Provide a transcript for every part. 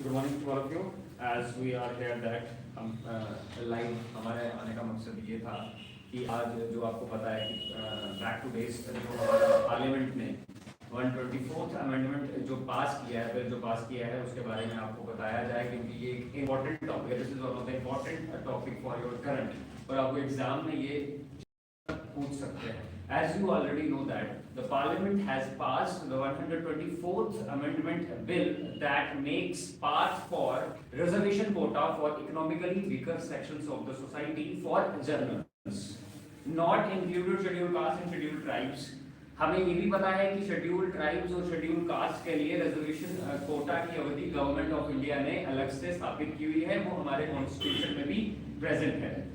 Good morning to all of you. As we are here that हम live हमारे आने का मकसद ये था कि आज जो आपको पता है कि बैक टू बेस जो हमारा पार्लियामेंट ने 124th अमेंडमेंट जो पास किया है, बिल जो पास किया है, उसके बारे में आपको बताया जाए, क्योंकि ये एक इम्पोर्टेंट टॉपिक है। This is one of the important topic for your current, और आपको एग्जाम में ये पूछ सकते हैं। As you already know that the Parliament has passed the 124th Amendment Bill that makes path for reservation quota for economically weaker sections of the society for journalists, not included scheduled castes and scheduled tribes। हमें ये भी पता है कि scheduled tribes और scheduled caste के लिए reservation quota की अवधि गवर्नमेंट ऑफ इंडिया ने अलग से स्थापित की हुई है, वो हमारे कॉन्स्टिट्यूशन में भी प्रेजेंट है।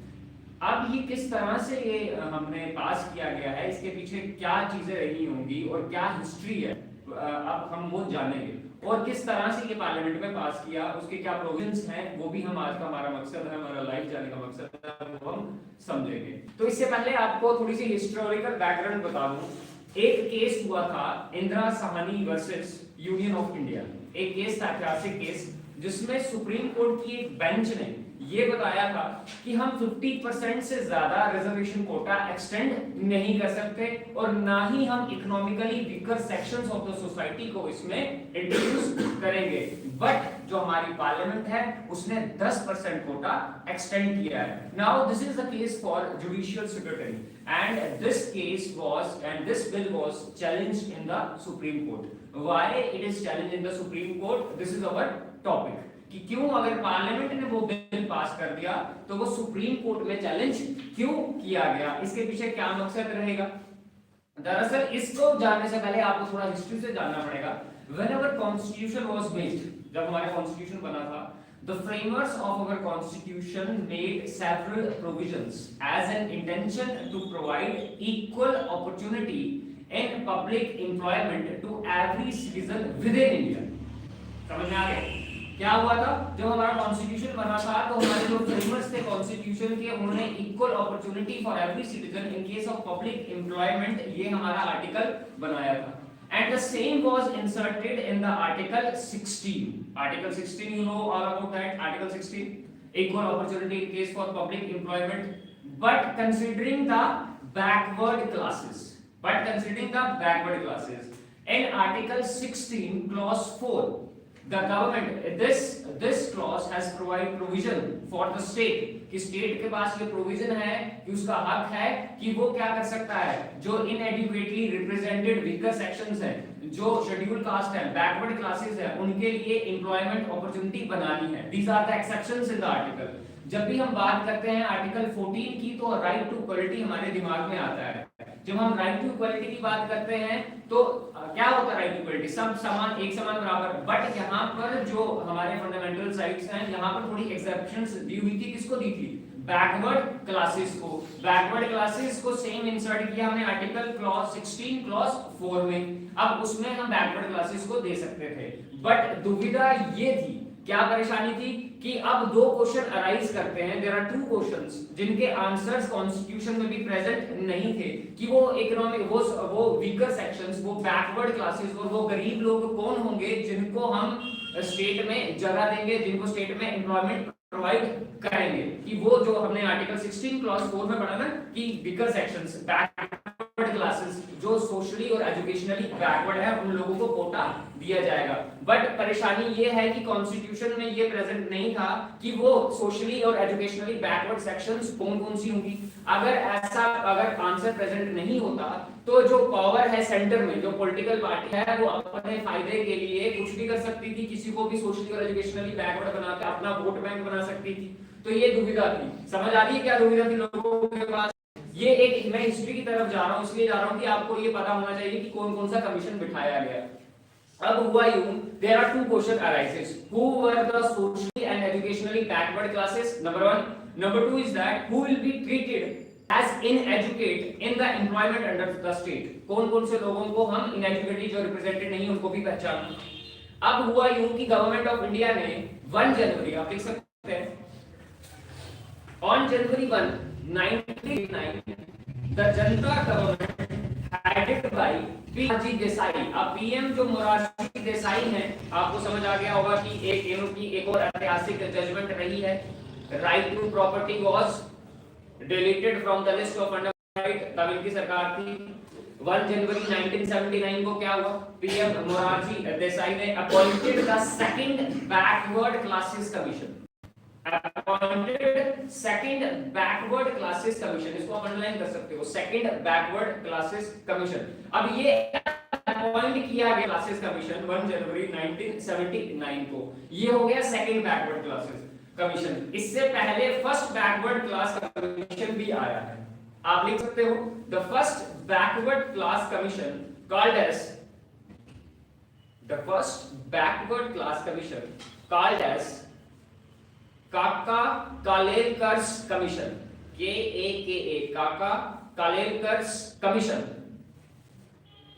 अब ये किस तरह से ये हमने पास किया गया है, इसके पीछे क्या चीजें रही होंगी और क्या हिस्ट्री है, अब हम वो जानेंगे। और किस तरह से ये पार्लियामेंट में पास किया, उसके क्या प्रोविजंस हैं, वो भी हम आज का हमारा मकसद है, हमारा लाइव जाने का मकसद है, वो हम समझेंगे। तो इससे पहले आपको थोड़ी सी हिस्टोरिकल बैकग्राउंड बता दूं। एक केस हुआ था Indira Sahni versus union of India. एक केस था, ऐतिहासिक केस, जिसमें सुप्रीम कोर्ट की एक बेंच ने ये बताया था कि हम 50% से ज्यादा रिजर्वेशन कोटा एक्सटेंड नहीं कर सकते और ना ही हम economically weaker sections of the society को इसमें इंट्रोड्यूस करेंगे। बट जो हमारी पार्लियामेंट है उसने 10% कोटा एक्सटेंड किया है। Now this is the case for judicial secretary and this case was and this bill was challenged in the supreme court. Why it is challenged in the supreme court, this is our topic कि क्यों अगर parliament ने वो bill pass कर दिया तो वो supreme court में चैलेंज क्यों किया गया, इसके पीछे क्या मकसद रहेगा। दरअसल इसको जानने से पहले आपको थोड़ा हिस्ट्री से जानना पड़ेगा। Whenever Constitution was made, जब हमारा कॉन्स्टिट्यूशन बना था, the framers of our constitution made several provisions as an intention to provide equal opportunity in public employment to every citizen within India। समझ में आ गया क्या हुआ था? जब हमारा कॉन्स्टिट्यूशन बना था तो हमारे जो फ्रेमर्स थे कॉन्स्टिट्यूशन के, उन्होंने equal opportunity for every citizen in case of public employment, ये हमारा आर्टिकल बनाया था। And the same was inserted in the article 16। Article 16 you know all about that. Article 16 equal opportunity in case for public employment but considering the backward classes in article 16 clause 4 the government this clause has provide provision for the state कि state के पास ये provision है कि उसका हक है कि वो क्या कर सकता है, जो इनएडिक्वेटली रिप्रेजेंटेड वीकर सेक्शंस हैं, जो शेड्यूल कास्ट है, बैकवर्ड क्लासेस है, उनके लिए एम्प्लॉयमेंट अपॉर्चुनिटी बनानी है। These are the exceptions in the article. जब भी हम बात करते हैं आर्टिकल 14 की तो राइट टू इक्वलिटी हमारे दिमाग में आता है। जब हम राइट टू इक्वलिटी की बात करते हैं तो क्या होता है राइट टू इक्वलिटी, सब समान, एक समान, बराबर। बट यहाँ पर जो हमारे फंडामेंटल राइट्स हैं, यहाँ पर थोड़ी एक्सेप्शंस दी हुई थी। किसको दी थी? बैकवर्ड क्लासेस को। बैकवर्ड क्लासेस को सेम इंसर्ट किया हमने आर्टिकल क्लॉज 16 क्लॉज 4 में। अब उसमें हम बैकवर्ड क्लासेस को दे सकते थे। बट दुविधा ये थी, क्या परेशानी थी कि अब दो क्वेश्चन अराइज करते हैं। देयर आर टू क्वेश्चंस जिनके आंसर्स कॉन्स्टिट्यूशन में भी प्रेजेंट नहीं थे कि वो इकोनॉमिक, वो वीकर सेक्शंस, वो बैकवर्ड क्लासेस और वो गरीब लोग कौन होंगे जिनको हम स्टेट में जगह देंगे, जिनको स्टेट में एम्प्लॉयमेंट प्रोवाइड करेंगे। कि वो जो हमने आर्टिकल 16 क्लॉज 4 में पढ़ा ना कि वीकर सेक्शंस, बैकवर्ड क्लासेस, जो सोशली और एजुकेशनली बैकवर्ड है, उन लोगों को कोटा दिया जाएगा। बट परेशानी ये है कि कॉन्स्टिट्यूशन में ये प्रेजेंट नहीं था कि वो सोशली और एजुकेशनली बैकवर्ड सेक्शंस कौन-कौन सी होंगी। अगर आंसर प्रेजेंट नहीं होता तो जो पावर है सेंटर में, जो पॉलिटिकल पार्टी है, वो अपने फायदे के लिए कुछ भी कर सकती थी, किसी को भी सोशली और एजुकेशनली बैकवर्ड बनाकर अपना वोट बैंक बना सकती थी। तो ये दुविधा थी। समझ आ रही है क्या दुविधा थी लोगों के पास? ये एक, मैं हिस्ट्री की तरफ जा रहा हूं, इसलिए जा रहा हूं कि आपको ये पता होना चाहिए कि कौन-कौन सा कमीशन बिठाया गया। अब हुआ यूं, there are two question arises. Who were the socially and educationally backward classes? Number 1. Number 2 is that who will be treated as ineducate in the employment under the state. कौन-कौन से लोगों को हम ineducated जो रिप्रेजेंटेड नहीं उनको भी पहचानना। अब हुआ यूं कि गवर्नमेंट ऑफ इंडिया ने 1 जनवरी, आप देख सकते हैं, on January 1, 1989, the Janata government had headed by Morarji Desai. अब पीएम जो मोरारजी देसाई हैं, आपको समझ आ गया होगा कि एक और ऐतिहासिक जजमेंट रही है, right to property was deleted from the list of fundamental right. तब इनकी सरकार थी। 1 जनवरी 1979 को क्या हुआ, पीएम मोरारजी देसाई ने appointed the second backward classes commission, appointed second backward classes commission, इसको आप अंडरलाइन कर सकते हो, सेकंड बैकवर्ड क्लासेस कमीशन। अब ये अपॉइंट किया गया क्लासेस कमीशन 1 जनवरी 1979 को, ये हो गया सेकंड बैकवर्ड क्लासेस कमीशन। इससे पहले फर्स्ट बैकवर्ड क्लास कमीशन भी आया है, आप लिख सकते हो the first backward class commission called as the first backward class commission called as Kaka Kalelkar's commission, KAKA, काका कालेलकर्स कमीशन।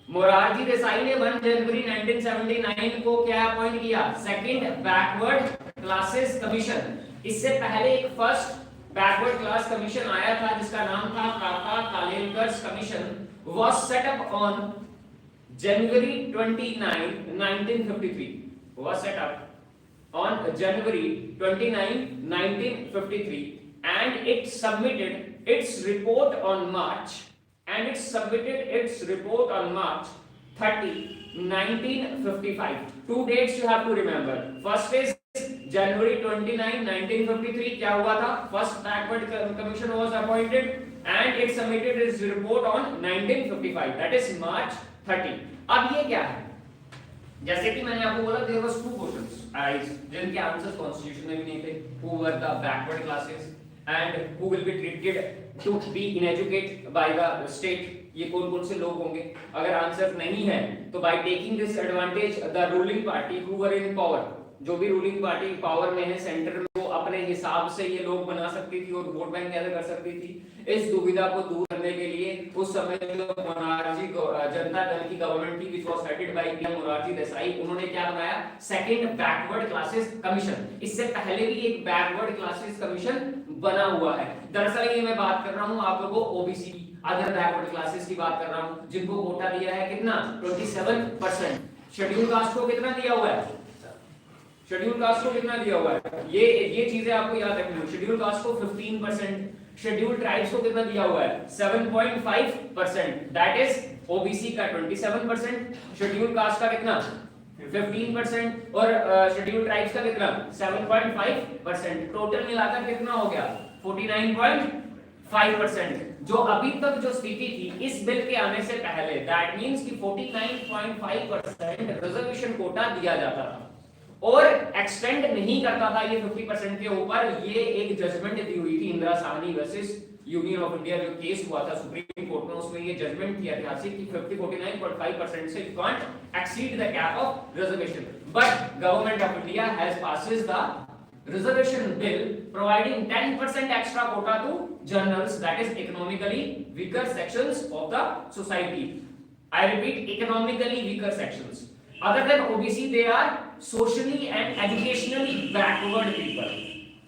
मोरारजी देसाई ने 1 जनवरी 1979 को क्या अपॉइंट किया, सेकंड बैकवर्ड क्लासेस कमीशन। इससे पहले एक फर्स्ट बैकवर्ड क्लास कमीशन आया था जिसका नाम था Kaka Kalelkar's commission, was set up on January 29, 1953, was set up on January 29, 1953, and it submitted its report on March 30, 1955. Two dates you have to remember. First is January 29, 1953. क्या हुआ था, first backward commission was appointed and it submitted its report on 1955. That is March 30. अब ये क्या है, जैसे कि मैंने आपको बोला there was 2 questions arise जिनके आंसर्स कॉन्स्टिट्यूशन में भी नहीं थे। Who were the backward classes and who will be treated to be ineducated by the state, ये कौन कौन से लोग होंगे। अगर आंसर नहीं है तो by taking this advantage the ruling party who were in power, जो भी रूलिंग पार्टी पावर में है सेंटर में, वो अपने हिसाब से ये लोग बना सकती थी और वोट बैंक गैदर कर सकती थी। इस दुविधा को दूर करने के लिए उस समय जो मोरारजी जनता दल की गवर्नमेंट थी which was headed by PM Morarji Desai, उन्होंने क्या बनाया, सेकंड बैकवर्ड क्लासेस कमीशन। इससे पहले भी एक बैकवर्ड क्लासेस कमीशन बना हुआ है। दरअसल ये मैं बात कर रहा हूँ आप लोगों को ओबीसी अदर बैकवर्ड क्लासेस की बात कर रहा हूँ, जिनको कोटा दिया है कितना, 27%। शेड्यूल कास्ट को कितना दिया हुआ है, शेड्यूल कास्ट को कितना दिया हुआ है, ये चीजें आपको याद रखनी है। शेड्यूल कास्ट को 15%, शेड्यूल ट्राइब्स को कितना दिया हुआ है, 7.5%, दैट इज ओबीसी का 27%, शेड्यूल कास्ट का कितना 15% और शेड्यूल ट्राइब्स का कितना 7.5%, टोटल मिलाकर कितना हो गया 49.5%। जो अभी तक जो स्थिति थी इस बिल के आने से पहले, दैट मींस कि 49.5% रिजर्वेशन कोटा दिया जाता था और एक्सटेंड नहीं करता था ये 50% के ऊपर। ये एक जजमेंट दी हुई थी Indira Sahni versus union of India, जो केस हुआ था सुप्रीम कोर्ट में, उसमें ये जजमेंट थी ऐतिहासिक कि 49.5% से you can't exceed the cap of reservation. But government of India has passes the reservation bill providing 10% extra quota to journals, that is economically weaker sections of the society. I repeat, economically weaker sections. Other than OBC, they are socially and educationally backward people.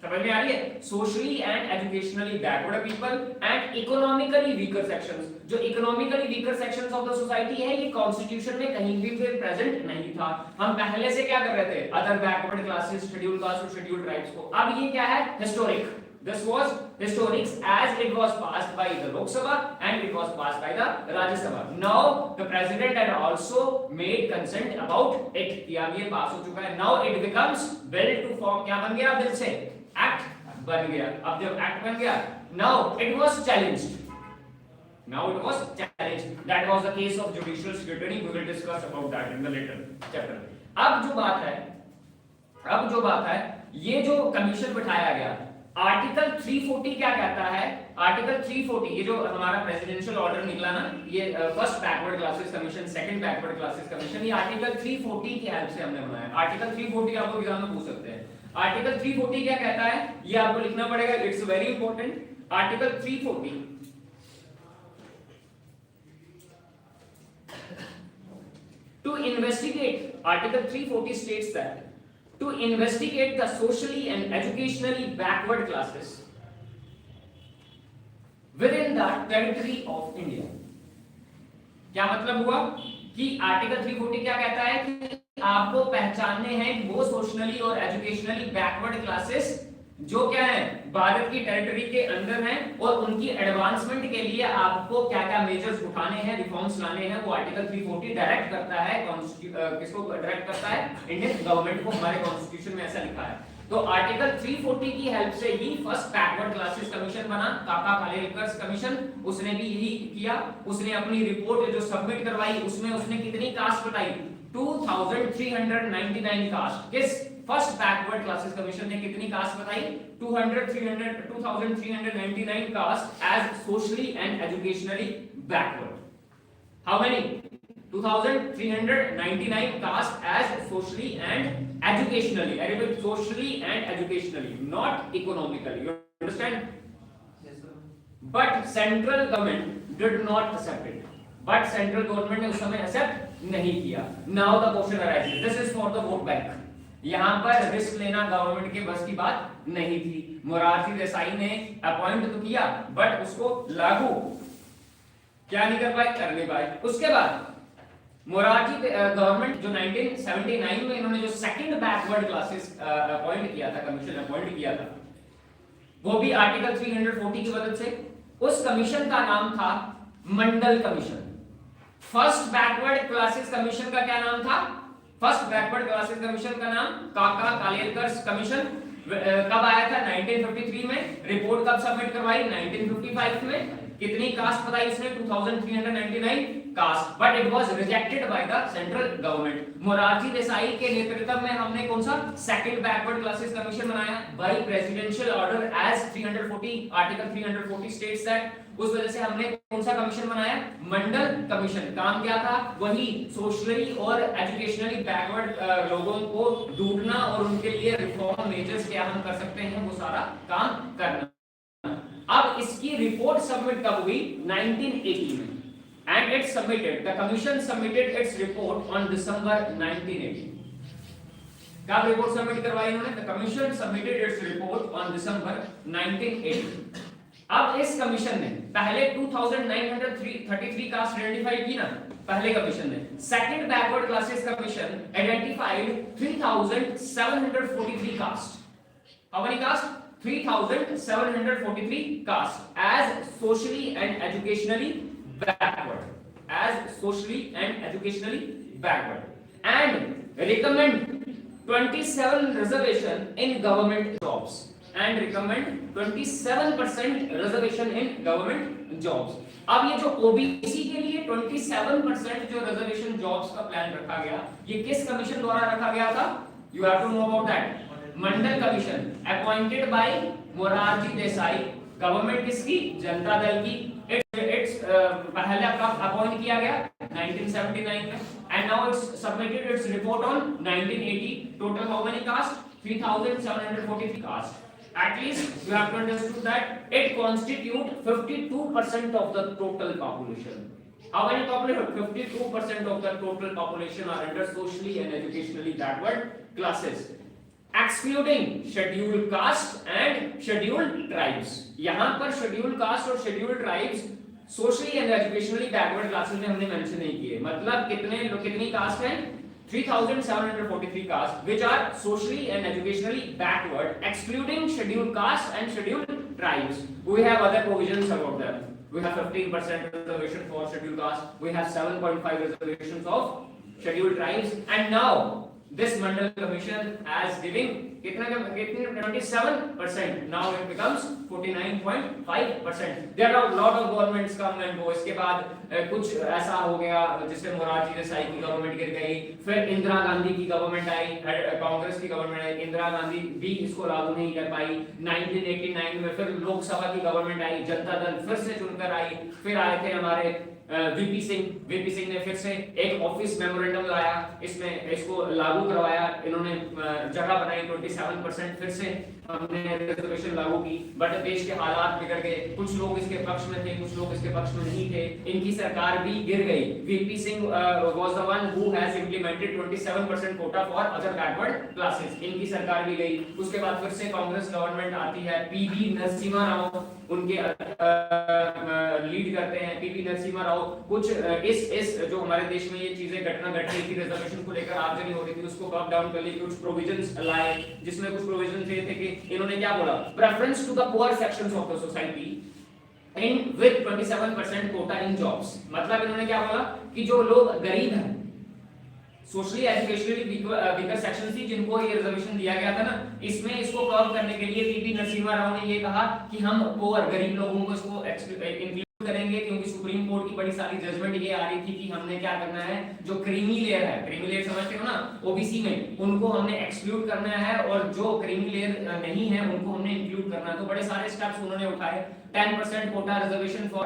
समझ में आ रही है, socially and educationally backward people and economically weaker sections. जो economically weaker sections of the society है, ये constitution में कहीं भी present नहीं था। हम पहले से क्या कर रहे थे, other backward classes, scheduled caste और scheduled tribes को। अब ये क्या है, historic. This was historic as it was passed by the Lok Sabha and it was passed by the Rajya Sabha. Now the president had also made consent about it. कि अब ये पास हो चुका है। Now it becomes bill to form, क्या बन गया bill से, एक्ट बन गया। अब जब एक्ट बन गया, now it was challenged. Now it was challenged. That was the case of judicial scrutiny. We will discuss about that in the later chapter. अब जो बात है, ये जो कमीशन बिठाया गया, आर्टिकल 340 क्या कहता है, आर्टिकल 340, ये जो हमारा प्रेसिडेंशियल ऑर्डर निकला ना, ये first backward classes commission, second backward classes commission, ये आर्टिकल 340 की हेल्प से हमने बनाया। आर्टिकल 340 आपको एग्जाम में पूछ सकते हैं। आर्टिकल 340 क्या कहता है, ये आपको लिखना पड़ेगा, it's very important. Article 340 to investigate, article 340 states that to investigate the socially and educationally backward classes within the territory of India, क्या मतलब हुआ कि आर्टिकल 340 क्या कहता है कि आपको पहचानने हैं वो सोशनली और एजुकेशनली बैकवर्ड क्लासेस जो क्या है भारत की टेरिटरी के अंदर हैं और उनकी एडवांसमेंट के लिए आपको क्या क्या मेजर्स उठाने हैं, रिफॉर्म्स लाने हैं, वो आर्टिकल 340 डायरेक्ट करता है। किसको डायरेक्ट करता है? इंडियन गवर्नमेंट को। हमारे कॉन्स्टिट्यूशन में ऐसा लिखा है। तो आर्टिकल 340 की हेल्प से ही फर्स्ट बैकवर्ड क्लासेस कमीशन बना, काका कालेलकर कमीशन। उसने भी यही किया। उसने अपनी रिपोर्ट जो सबमिट करवाई उसमें उसने कितनी कास्ट बताई? 2399 कास्ट। किस फर्स्ट बैकवर्ड क्लासेस कमीशन ने कितनी कास्ट बताई? 2399 caste as socially and educationally backward. How many? 2399 caste as socially and educationally. I repeat, socially and educationally, not economically. You understand? Yes, sir. But central government did not accept it. But central government ने उस समय accept नहीं किया. Now the question arises. This is for the vote bank. यहाँ पर risk लेना government के बस की बात नहीं थी। मोरारजी देसाई ने अपॉइंट तो किया बट उसको लागू क्या नहीं कर पाए? कर नहीं पाए। उसके बाद मोरारजी गवर्नमेंट जो 1979 में इन्होंने जो सेकंड बैकवर्ड क्लासेस अपॉइंट किया था, कमीशन अपॉइंट किया था, वो भी आर्टिकल 340 की मदद से। उस कमीशन का नाम था Mandal commission. First backward classes commission का क्या नाम था? फर्स्ट बैकवर्ड क्लासेस कमीशन का नाम काका कालेलकर कमीशन। कब आया था? 1953 में। रिपोर्ट कब सबमिट करवाई? 1955 में। कितनी कास्ट बताई उसने? 2399 caste. But it was rejected by the central government. Morarji Desai के नेतृत्व में हमने कौन सा सेकंड बैकवर्ड क्लासेस कमीशन बनाया by presidential order as 340 article 340 states that. उस वजह से हमने कौन सा कमीशन बनाया? मंडल कमीशन। काम क्या था? वही सोशली और एजुकेशनली बैकवर्ड लोगों को ढूंढना और उनके लिए रिफॉर्म मेजर्स क्या हम कर सकते हैं वो सारा काम करना। अब इसकी रिपोर्ट सबमिट कब हुई? 1980 में। And it submitted, the commission submitted its report on December 1980. कब रिपोर्ट सबमिट करवाई इन्होंने? The commission submitted its report on December 1980. अब इस कमीशन ने पहले 2933 कास्ट आइडेंटिफाई की ना, पहले कमीशन ने। Second backward classes commission identified 3743 caste. How many caste? 3743 caste as socially and educationally backward, and recommend 27 reservation in government jobs, and recommend 27% reservation in government jobs. अब ये जो OBC के लिए 27% जो रिजर्वेशन जॉब्स का plan रखा गया, ये किस कमीशन द्वारा रखा गया था? You have to know about that. Mandal commission appointed by Morarji Desai. Government किसकी? जनता दल की। इट्स पहले कब अपॉइंट किया गया? 1979 में। And now it's submitted it's report on 1980। Total how many caste? 3743 caste. At least you have to understand that it constitute 52% of the total population. How many population? 52% of the total population are under socially and educationally backward classes, excluding scheduled caste and scheduled tribes. यहाँ पर scheduled caste और scheduled tribes socially and educationally backward classes में हमने mention नहीं किए। मतलब कितनी caste हैं? 3743 castes which are socially and educationally backward, excluding scheduled caste and scheduled tribes. We have other provisions about them. We have 15% reservation for scheduled caste. We have 7.5 reservations of scheduled tribes. And now this Mandal Commission as giving 27%. Now it becomes 49.5%. There are a lot of governments come and go. इसके बाद कुछ ऐसा हो गया जिससे मोरारजी देसाई की government गिर गई, फिर इंदिरा गांधी की गवर्नमेंट आई, कांग्रेस की गवर्नमेंट आई, इंदिरा गांधी भी इसको लागू नहीं कर पाई। 1989 में फिर लोकसभा की गवर्नमेंट आई, जनता दल फिर से चुनकर आई, फिर आए थे हमारे वीपी सिंह ने फिर से एक ऑफिस मेमोरेंडम लाया, इसमें इसको लागू करवाया, इन्होंने जगह बनाई 27%, फिर से हमने रिजर्वेशन लागू की। बट देश के हालात बिगड़ गए, कुछ लोग इसके पक्ष में थे, कुछ लोग इसके पक्ष में नहीं थे, इनकी सरकार भी गिर गई। VP Singh was the one who has implemented 27% Kota for other backward classes, इनकी सरकार भी गई। उसके बाद फिर से कांग्रेस गवर्नमेंट आती है, पीवी नरसिम्हा राव उनके लीड करते हैं पीवी नरसिम्हा राव। कुछ इस जो हमारे देश में ये चीजें घटना घट रही थी, रिजर्वेशन को लेकर आगजनी हो रही थी, उसको कम डाउन कर ली, कुछ प्रोविजंस लाए, जिसमें कुछ प्रोविजंस ये थे कि इन्होंने क्या बोला, preference to the poor sections of the society in with 27% quota in jobs. मतलब इन्होंने क्या बोला कि जो लोग गरीब हैं, सोशली एजुकेशनली वीकर सेक्शन थी, जिनको ये रिजर्वेशन दिया गया था ना, इसमें इसको कवर करने के लिए पीवी नरसिम्हा राव ने ये कहा कि हम पुअर गरीब लोगों को इसको इंक्लूड करेंगे, क्योंकि सुप्रीम कोर्ट की बड़ी सारी जजमेंट ये आ रही थी कि हमने क्या करना है, जो क्रीमी लेयर है, क्रीमी लेयर समझते हो ना, ओबीसी में, उनको हमने एक्सक्लूड करना है और जो क्रीमी लेयर नहीं है उनको हमने इंक्लूड करना है। तो बड़े सारे स्टेप्स उन्होंने उठाए। 10% कोटा रिजर्वेशन फॉर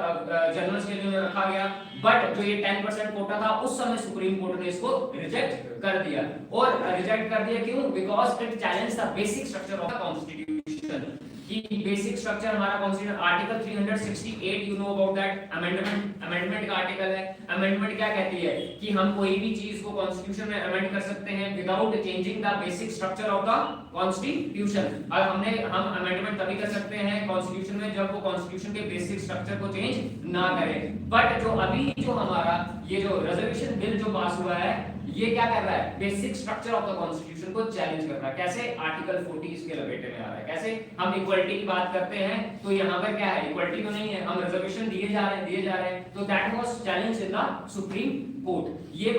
जनरल्स के लिए रखा गया, बट जो ये 10% कोटा था उस समय सुप्रीम कोर्ट ने इसको रिजेक्ट कर दिया। और रिजेक्ट कर दिया क्यों? Because it challenge the basic structure of the constitution. कि बेसिक स्ट्रक्चर हमारा constitution article 368, you know about that, amendment का आर्टिकल है। अमेंडमेंट क्या कहती है कि हम कोई भी चीज को कॉन्स्टिट्यूशन में अमेंड कर सकते हैं without changing the basic structure of the constitution. और हम अमेंडमेंट तभी कर सकते हैं कॉन्स्टिट्यूशन में जब वो कॉन्स्टिट्यूशन के बेसिक स्ट्रक्चर को चेंज ना करे। बट जो अभी जो हमारा ये जो रिजर्वेशन बिल जो पास हुआ है, ये क्या कर रहा है, basic structure of the constitution को चैलेंज कर रहा है। कैसे? आर्टिकल 40 इसके लपेटे में आ रहा है। कैसे? हम इक्वालिटी की बात करते हैं तो यहाँ पर क्या है, इक्वालिटी तो नहीं है, हम रिजर्वेशन दिए जा रहे हैं, तो that was challenge in the supreme court. ये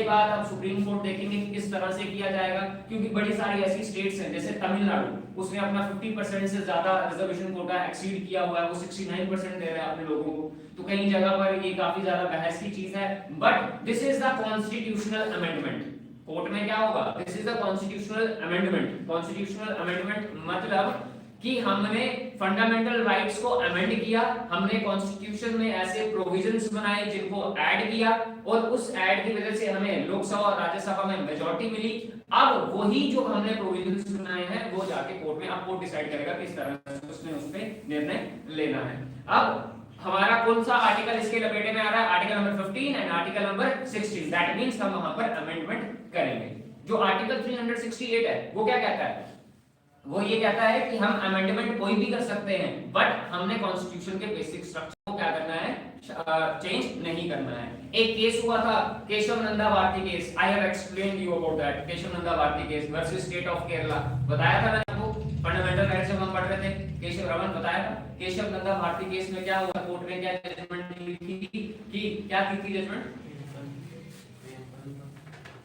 बात अब सुप्रीम कोर्ट देखेंगे किस तरह से किया जाएगा, क्योंकि बड़ी सारी ऐसी स्टेट्स हैं जैसे तमिलनाडु, उसने अपना 50% से ज्यादा रिजर्वेशन कोटा एक्सीड किया हुआ है, वो 69% दे रहा है अपने लोगों को। तो कई जगह पर ये काफी ज्यादा बहस की चीज है, but this is the constitutional amendment. Court में क्या होगा, this is the constitutional amendment. Constitutional amendment मतलब कि हमने फंडामेंटल राइट्स को अमेंड किया, हमने कॉन्स्टिट्यूशन में ऐसे प्रोविजंस बनाए जिनको ऐड किया, और उस ऐड की वजह से हमें लोकसभा और राज्यसभा में मेजॉरिटी मिली। अब वही जो हमने प्रोविजंस बनाए हैं वो जाके कोर्ट में, अब कोर्ट डिसाइड करेगा किस तरह से उसने उस पे निर्णय लेना है। अब हमारा कौन सा आर्टिकल इसके लपेटे में आ रहा है, article number 15 and article number 16। That means हम वहां पर अमेंडमेंट करेंगे। जो आर्टिकल 368 है वो क्या कहता है, वो ये कहता है कि हम अमेंडमेंट कोई भी कर सकते हैं, बट हमने कॉन्स्टिट्यूशन के बेसिक स्ट्रक्चर को क्या करना है, चेंज नहीं करना है। एक केस हुआ था Keshav Nanda Bharati case, I have explained you about that. Keshav Nanda Bharati case versus state of Kerala, बताया था मैंने आपको, फंडामेंटल राइट्स जब हम पढ़ रहे थे, केशव रमन बताया था। केशव नंदा भारती केस में क्या हुआ, कोर्ट ने क्या जजमेंट दी थी कि क्या थी जजमेंट,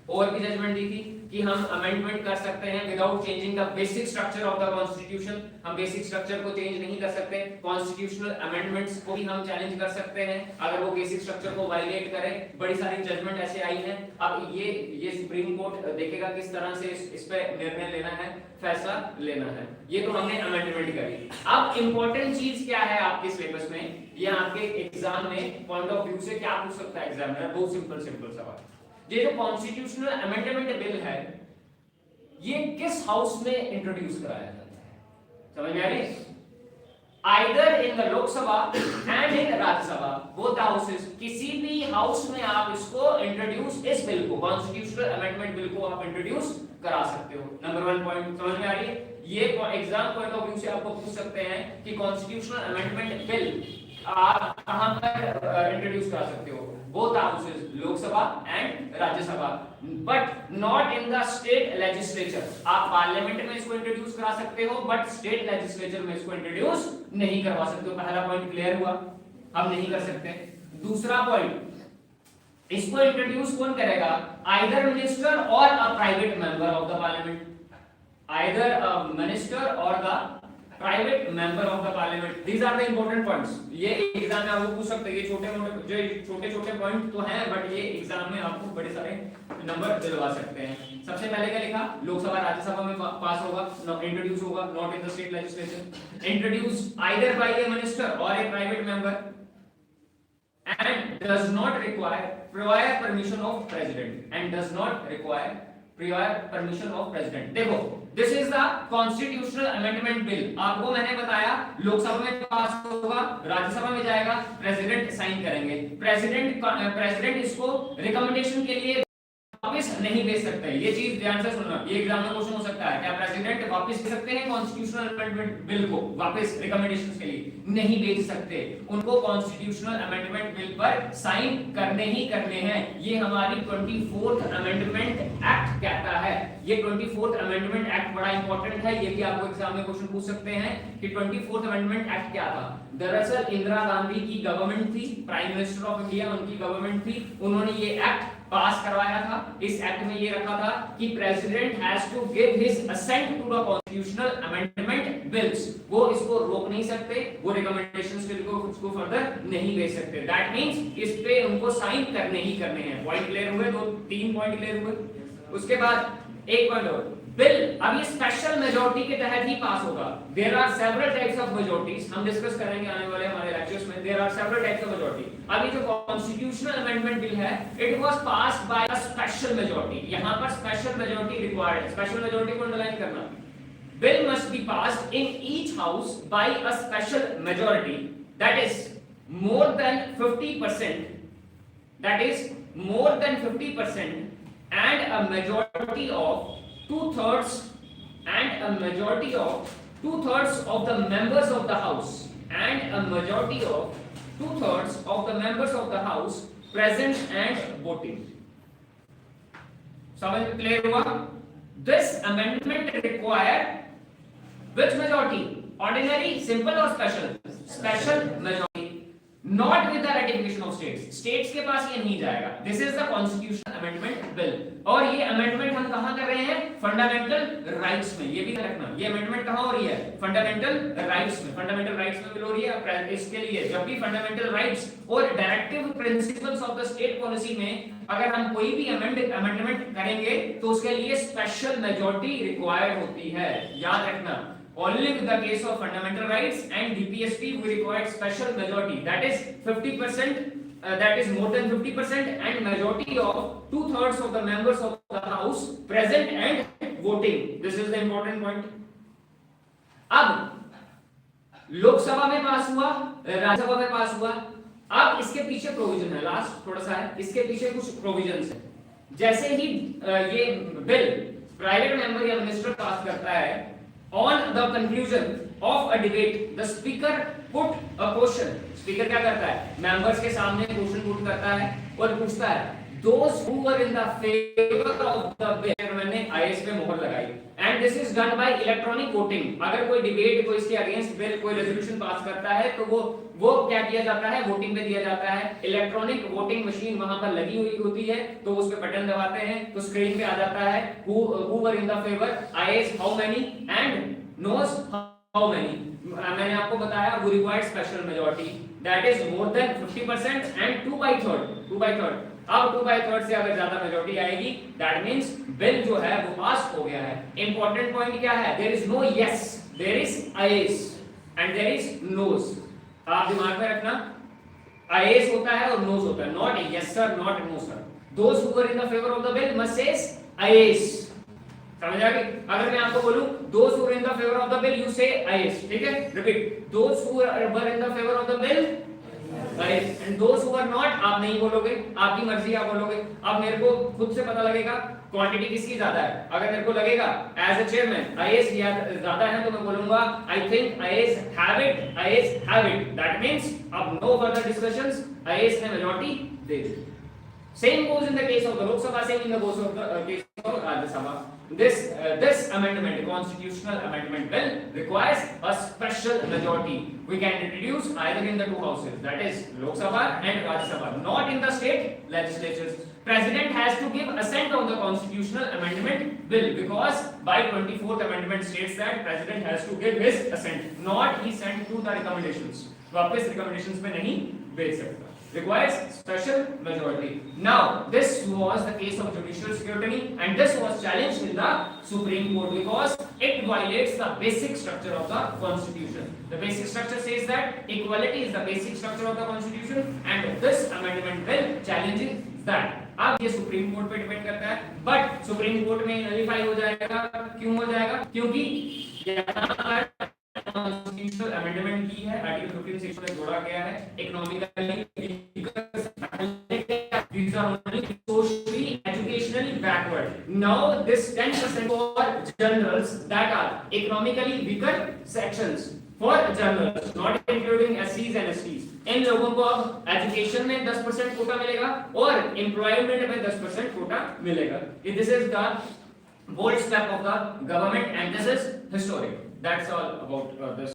और की जजमेंट दी थी कि हम अमेंडमेंट कर सकते हैं without changing the basic structure of the constitution. हम बेसिक स्ट्रक्चर को चेंज नहीं कर सकते, कॉन्स्टिट्यूशनल अमेंडमेंट्स को भी हम चैलेंज कर सकते हैं अगर वो बेसिक स्ट्रक्चर को वायलेट करे। बड़ी सारी जजमेंट ऐसे आई हैं। अब ये सुप्रीम कोर्ट देखेगा किस तरह से इस पे निर्णय लेना है, फैसला लेना है। ये तो हमने अमेंडमेंट करी। अब इंपॉर्टेंट चीज क्या है आपके सिलेबस में, ये आपके एग्जाम में पॉइंट ऑफ व्यू से क्या पूछ सकता है एग्जामिनर, बहुत सिंपल सवाल। ये जो कॉन्स्टिट्यूशनल अमेंडमेंट बिल है, ये किस हाउस में इंट्रोड्यूस कराया जाता है, समझ में आ रही? Either in the Lok Sabha and in Rajya Sabha, both houses, किसी भी हाउस में आप इसको इंट्रोड्यूस, इस बिल को, कॉन्स्टिट्यूशनल अमेंडमेंट बिल को आप इंट्रोड्यूस करा सकते हो। नंबर 1 पॉइंट समझ में आ रही है? ये एग्जाम पॉइंट ऑफ व्यू से आपको पूछ सकते हैं कि कॉन्स्टिट्यूशनल अमेंडमेंट बिल आप कहां पर इंट्रोड्यूस करा सकते हो, both houses, Lok Sabha and Rajya Sabha, but not in the state legislature. आप पार्लियामेंट में इसको इंट्रोड्यूस करा सकते हो, बट स्टेट लेजिस्लेचर में इसको इंट्रोड्यूस नहीं करवा सकते हो। पहला पॉइंट क्लियर हुआ, हम नहीं कर सकते। दूसरा पॉइंट, इसको इंट्रोड्यूस कौन करेगा, either minister or a private member of the parliament, either a minister or the private member of the parliament. These are the important points. ये एग्जाम में आपको पूछ सकते हैं, ये छोटे पॉइंट तो हैं, बट ये एग्जाम में आपको बड़े सारे नंबर दिलवा सकते हैं। सबसे पहले क्या लिखा, लोकसभा राज्यसभा में पास होगा, इंट्रोड्यूस होगा, not in the state legislature. Introduce either by a minister or a private member and does not require prior permission of president and does not require prior permission of president। देखो, this is the constitutional amendment bill। आपको मैंने बताया लोकसभा में पास होगा, राज्यसभा में जाएगा, president sign करेंगे। President इसको रिकमेंडेशन के लिए वापस नहीं भेज सकते। ये चीज ध्यान से सुनना, ये एग्जाम में क्वेश्चन हो सकता है, क्या प्रेसिडेंट वापस भेज सकते हैं कॉन्स्टिट्यूशनल अमेंडमेंट बिल को वापस रिकमेंडेशंस के लिए? नहीं भेज सकते, उनको कॉन्स्टिट्यूशनल अमेंडमेंट बिल पर साइन करने ही करने हैं। ये हमारी 24th अमेंडमेंट एक्ट कहता है। ये 24th अमेंडमेंट एक्ट बड़ा इंपॉर्टेंट है, ये भी आपको एग्जाम में क्वेश्चन पूछ सकते हैं कि 24th अमेंडमेंट एक्ट क्या था। दरअसल इंदिरा गांधी की गवर्नमेंट थी, प्राइम मिनिस्टर ऑफ इंडिया उनकी गवर्नमेंट थी, उन्होंने ये एक्ट पास करवाया था। इस एक्ट में ये रखा था कि president has to give his assent to the constitutional amendment bills. वो इसको रोक नहीं सकते, वो रिकमेंडेशंस बिल को उसको फर्दर नहीं भेज सकते। दैट मींस इस पे उनको साइन करने ही करने हैं। पॉइंट क्लियर हुए? दो तीन पॉइंट क्लियर हुए। उसके बाद एक पॉइंट और, बिल अब ये स्पेशल मेजॉरिटी के तहत ही पास होगा। There are several types of majorities, हम डिस्कस करेंगे आने वाले हमारे लेक्चर्स में। There are several types of majority. अभी जो कॉन्स्टिट्यूशनल अमेंडमेंट बिल है, it was passed by a special majority. यहां पर स्पेशल मेजॉरिटी रिक्वायर्ड है। स्पेशल मेजॉरिटी को अंडरलाइन करना, bill must be passed in each house by a special majority that is more than 50%, that is more than 50% and a majority of 2/3 and a majority of 2/3 of the members of the house and a majority of 2/3 of the members of the house present and voting. समझ में clear हुआ? This amendment require which majority? Ordinary, simple or special? Special majority. Not with the ratification of states. States के पास ये नहीं जाएगा. This is the constitutional amendment bill. और ये amendment हम कहाँ कर रहे हैं? Fundamental rights में. ये भी रखना. ये amendment कहाँ हो रही है? Fundamental rights में. Fundamental rights में bill हो रही है. इसके लिए जब भी fundamental rights और directive principles of the state policy में अगर हम कोई भी amendment करेंगे तो उसके लिए special majority required होती है. याद रखना. Only with the case of fundamental rights and DPSP we required special majority, that is 50%, that is more than 50% and majority of 2/3 of the members of the house present and voting. This is the important point. अब लोकसभा में पास हुआ, राज्यसभा में पास हुआ। अब इसके पीछे provision है, last थोड़ा सा है, इसके पीछे कुछ प्रोविजंस है। जैसे ही ये बिल प्राइवेट मेंबर या मिनिस्टर पास करता है, on the conclusion of a debate the speaker put a question. Speaker क्या करता है? मेंबर्स के सामने क्वेश्चन पुट करता है और पूछता है those who were in the favor of the bill, मैंने IS पे मोहर लगाई, and this is done by electronic voting. अगर कोई डिबेट कोई इसके अगेंस्ट बिल कोई रेजोल्यूशन पास करता है तो वो क्या किया जाता है? वोटिंग पे दिया जाता है। इलेक्ट्रॉनिक वोटिंग मशीन वहां पर लगी हुई होती है, तो उस पे बटन दबाते हैं तो स्क्रीन पे आ जाता है who were in the favor, ayes how many and noes how many. मैंने आपको बताया वो required special majority, that is more than 50% and 2/3. अब 2/3 से अगर ज्यादा मेजॉरिटी आएगी दैट मींस बिल जो है वो पास हो गया है। इंपॉर्टेंट पॉइंट क्या है? There is no yes, there is ayes and there is noes. आप दिमाग में रखना, आयेस होता है और नोस होता है, not yes sir, not no sir. Those who were in the favour of the bill must say ayes. समझ आ गई? अगर मैं आपको बोलूं those who were in the favor of the bill, you say ayes. ठीक है? Repeat. Those who were in the favor of the bill, ayes. And those who were not, आप नहीं बोलोगे, आपकी मर्जी आप बोलोगे। अब मेरे को खुद से पता लगेगा क्वांटिटी किसकी ज्यादा है। अगर मेरे को लगेगा एज अ चेयरमैन ayes ज्यादा है तो मैं बोलूंगा I think ayes have it, ayes have it. That means अब no further discussions, ayes ने majority they the. Same goes in the case of the Lok Sabha, same in the case of Rajya Sabha. This amendment, constitutional amendment bill, requires a special majority. We can introduce either in the two houses, that is Lok Sabha and Rajya Sabha, not in the state legislatures. President has to give assent on the constitutional amendment bill because by 24th amendment states that President has to give his assent, not he sent to the recommendations. वापस recommendations पे नहीं भेज सकता. Requires special majority. Now, this was the case of judicial scrutiny, and this was challenged in the Supreme Court because it violates the basic structure of the Constitution. The basic structure says that equality is the basic structure of the Constitution, and this amendment bill challenges that. अब ये supreme court पे depend करता है, but supreme court में nullify हो जाएगा। क्यों हो जाएगा? क्योंकि यहाँ पर कॉन्स्टिट्यूशनल अमेंडमेंट की है, आर्टिकल 15 सेक्शन में जोड़ा गया है। Economically, socially, educationally Now this 10% for generals that are economically weaker sections, for generals not including SCs and STs, इन लोगों को अब एजुकेशन में 10% कोटा मिलेगा और एम्प्लॉयमेंट में 10% कोटा मिलेगा. This is the bold step of the government and this is historic. That's all about this.